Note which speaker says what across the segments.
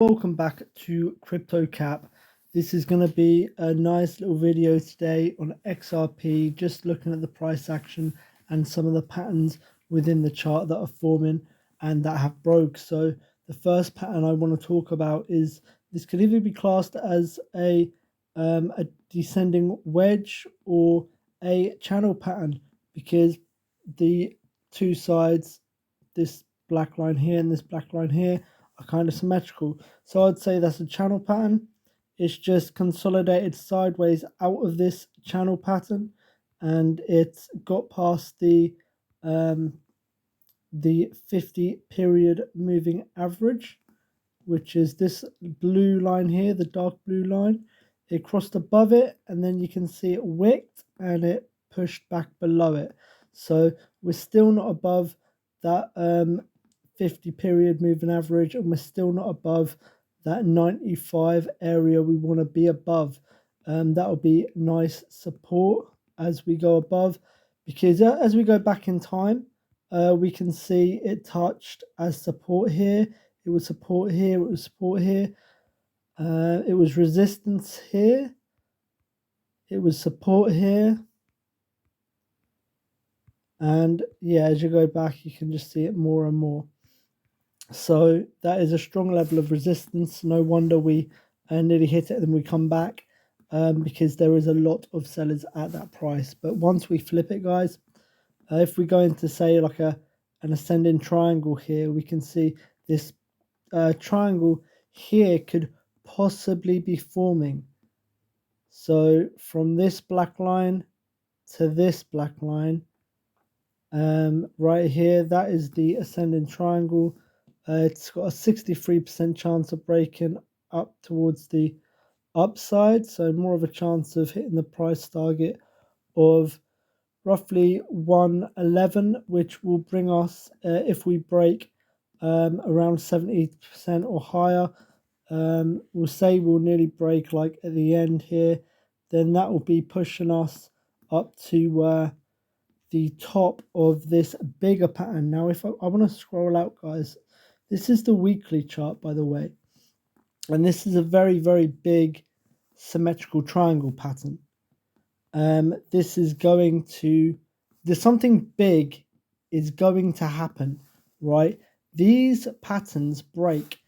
Speaker 1: Welcome back to Crypto Cap. This is going to be a nice little video today on XRP, just looking at the price action and some of the patterns within the chart that are forming and that have broke. So the first pattern I want to talk about is this could either be classed as a descending wedge or a channel pattern, because the two sides, this black line here and this black line here, are kind of symmetrical. So I'd say that's a channel pattern. It's just consolidated sideways out of this channel pattern, and it's got past the 50 period moving average, which is this blue line here, the dark blue line. It crossed above it, and then you can see it wicked and it pushed back below it. So we're still not above that 50 period moving average, and we're still not above that 95 area we want to be above. That'll be nice support as we go above, because as we go back in time, we can see it touched as support here. It was support here, it was support here, it was resistance here, it was support here, and yeah, as you go back you can just see it more and more. So that is a strong level of resistance. No wonder we nearly hit it and then we come back, because there is a lot of sellers at that price. But once we flip it, guys, if we go into, say, like an ascending triangle here, we can see this triangle here could possibly be forming. So from this black line to this black line, right here, that is the ascending triangle. It's got a 63% chance of breaking up towards the upside, so more of a chance of hitting the price target of roughly 111, which will bring us, if we break around 70% or higher, we'll say we'll nearly break like at the end here, then that will be pushing us up to the top of this bigger pattern. Now if I want to scroll out, guys, this is the weekly chart, by the way, and this is a very, very big symmetrical triangle pattern. This is going to, there's something big is going to happen, right? These patterns break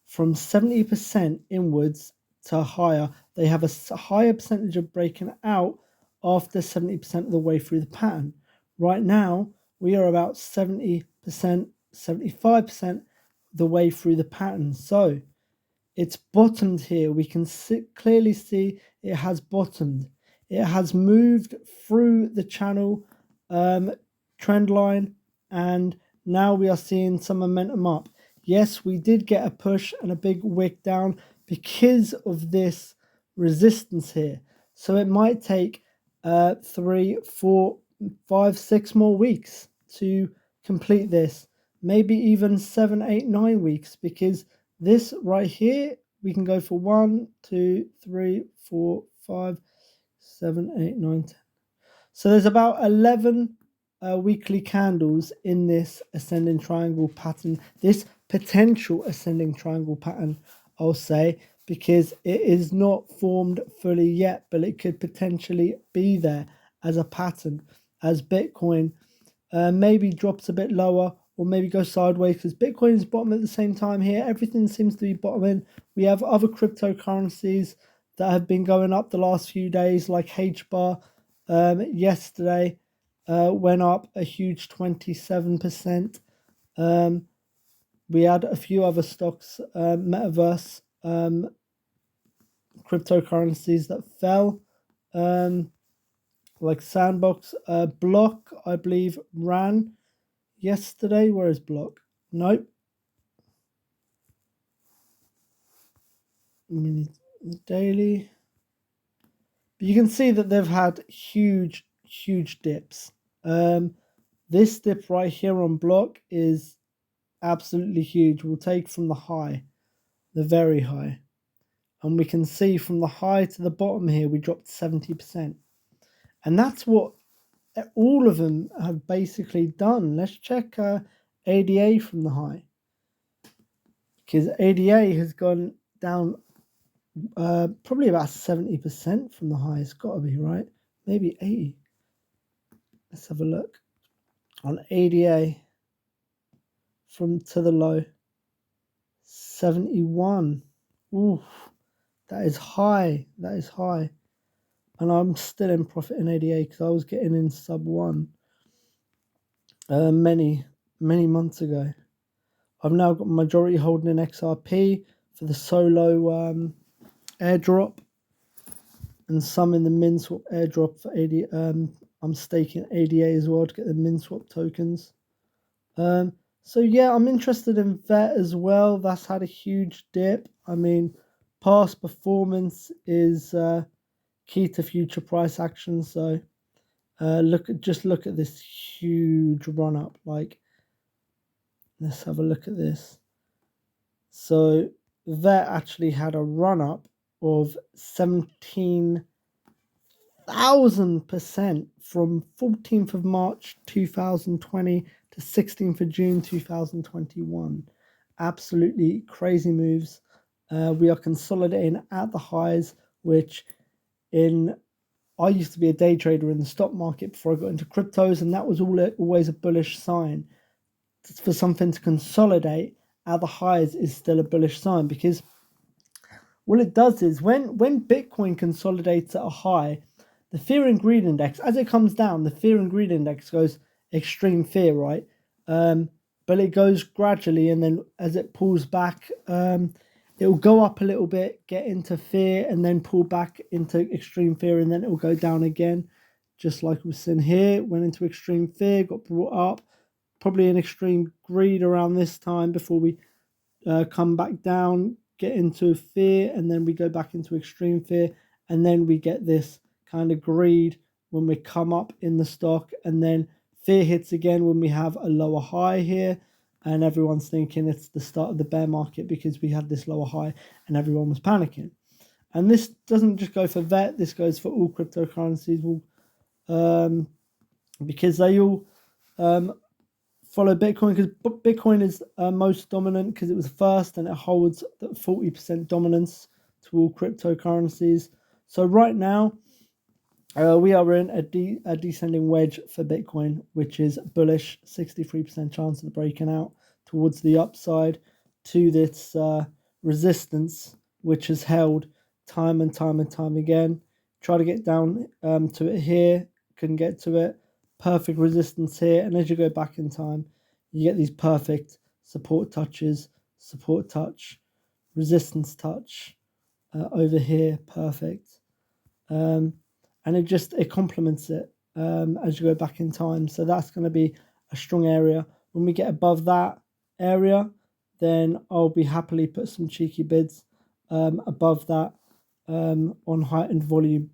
Speaker 1: from 70% inwards to higher. They have a higher percentage of breaking out after 70% of the way through the pattern. Right now, we are about 70%, 75% the way through the pattern. So it's bottomed here. We can clearly see it has bottomed. It has moved through the channel trend line, and now we are seeing some momentum up. Yes, we did get a push and a big wick down because of this resistance here. So it might take 3, 4, 5, 6 more weeks to complete this. Maybe even 7, 8, 9 weeks, because this right here, we can go for 1, 2, 3, 4, 5, 7, 8, 9, 10. So there's about 11 weekly candles in this ascending triangle pattern, this potential ascending triangle pattern, I'll say, because it is not formed fully yet, but it could potentially be there as a pattern, as Bitcoin maybe drops a bit lower, or maybe go sideways, because Bitcoin is bottom at the same time here. Everything seems to be bottoming. We have other cryptocurrencies that have been going up the last few days, like HBAR. Yesterday went up a huge 27%. We had a few other stocks, metaverse cryptocurrencies, that fell, like Sandbox. Block, I believe, ran yesterday. Where is Block? Nope. Daily. But you can see that they've had huge dips. This dip right here on Block is absolutely huge. We'll take from the high, the very high, and we can see from the high to the bottom here we dropped 70%, and that's what all of them have basically done. Let's check ADA from the high. because ADA has gone down probably about 70% from the high. It's got to be, right? Maybe 80. Let's have a look on ADA from to the low. 71. Ooh, that is high. That is high. And I'm still in profit in ADA because I was getting in sub 1 many months ago. I've now got majority holding in XRP for the solo airdrop, and some in the MinSwap airdrop for ADA. I'm staking ADA as well to get the MinSwap tokens. So yeah, I'm interested in VET as well. That's had a huge dip. I mean, past performance is key to future price action. So look at this huge run up. Like, let's have a look at this. So VET actually had a run up of 17,000% from 14th of March 2020 to 16th of June 2021. Absolutely crazy moves. We are consolidating at the highs, which I used to be a day trader in the stock market before I got into cryptos, and that was always a bullish sign. For something to consolidate at the highs is still a bullish sign, because what it does is when Bitcoin consolidates at a high, the fear and greed index, as it comes down, the fear and greed index goes extreme fear, right? But it goes gradually, and then as it pulls back, it will go up a little bit, get into fear, and then pull back into extreme fear, and then it will go down again, just like we've seen here. Went into extreme fear, got brought up, probably in extreme greed around this time before we come back down, get into fear, and then we go back into extreme fear, and then we get this kind of greed when we come up in the stock, and then fear hits again when we have a lower high here, and everyone's thinking it's the start of the bear market because we had this lower high and everyone was panicking. And this doesn't just go for VET, this goes for all cryptocurrencies, because they all follow Bitcoin, because Bitcoin is most dominant because it was first, and it holds 40% dominance to all cryptocurrencies. So right now, we are in a descending wedge for Bitcoin, which is bullish, 63% chance of breaking out towards the upside to this resistance, which has held time and time again. Try to get down to it here, couldn't get to it. Perfect resistance here, and as you go back in time, you get these perfect support touches, support touch, resistance touch over here, perfect. And it complements it as you go back in time. So that's going to be a strong area. When we get above that area, then I'll be happily put some cheeky bids above that on heightened volume.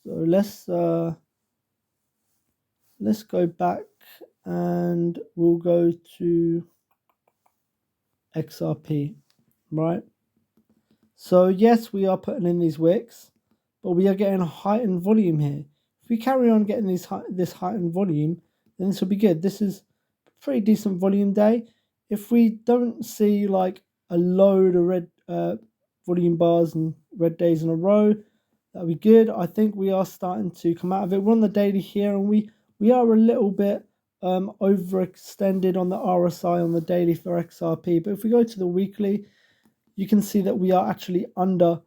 Speaker 1: So let's go back, and we'll go to XRP, right? So yes, we are putting in these wicks, but we are getting a heightened volume here. If we carry on getting this heightened volume, then this will be good. This is a pretty decent volume day. If we don't see like a load of red volume bars and red days in a row, that'll be good. I think we are starting to come out of it. We're on the daily here, and we are a little bit overextended on the RSI on the daily for XRP. But if we go to the weekly, you can see that we are actually under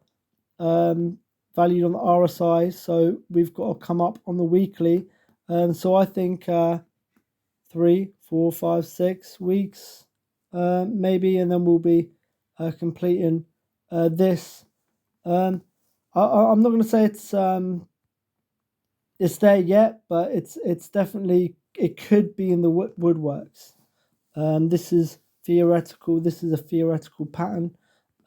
Speaker 1: valued on the RSI, so we've got to come up on the weekly. So I think 3, 4, 5, 6 weeks maybe, and then we'll be completing this. I'm not going to say it's there yet, but it's definitely, it could be in the woodworks. This is theoretical. This is a theoretical pattern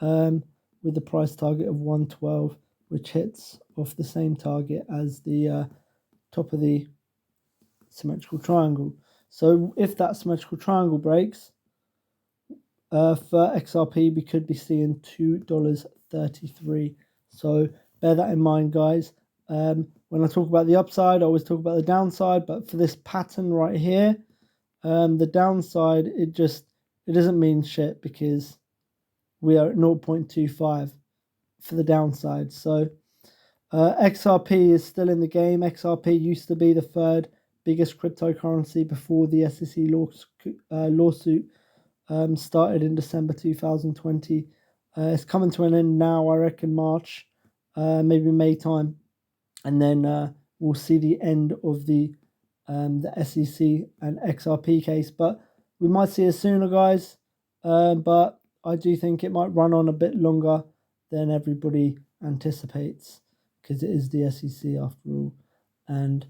Speaker 1: with the price target of 112, which hits off the same target as the top of the symmetrical triangle. So if that symmetrical triangle breaks, for XRP, we could be seeing $2.33. So bear that in mind, guys. When I talk about the upside, I always talk about the downside, but for this pattern right here, The downside, it doesn't mean shit because we are at 0.25 for the downside. So XRP is still in the game. XRP used to be the third biggest cryptocurrency before the SEC lawsuit started in December 2020. It's coming to an end now, I reckon March, maybe May time, and then we'll see the end of the SEC and XRP case. But we might see it sooner, guys. But I do think it might run on a bit longer than everybody anticipates because it is the SEC after all. And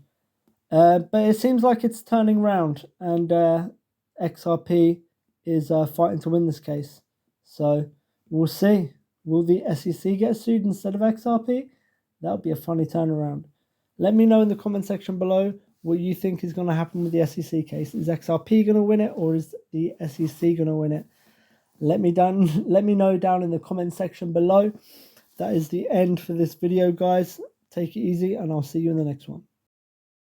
Speaker 1: but it seems like it's turning round, and XRP is fighting to win this case. So we'll see. Will the SEC get sued instead of XRP? That would be a funny turnaround. Let me know in the comment section below what you think is going to happen with the SEC case. Is XRP going to win it, or is the SEC going to win it? Let me know down in the comment section below. That is the end for this video, guys. Take it easy, and I'll see you in the next one.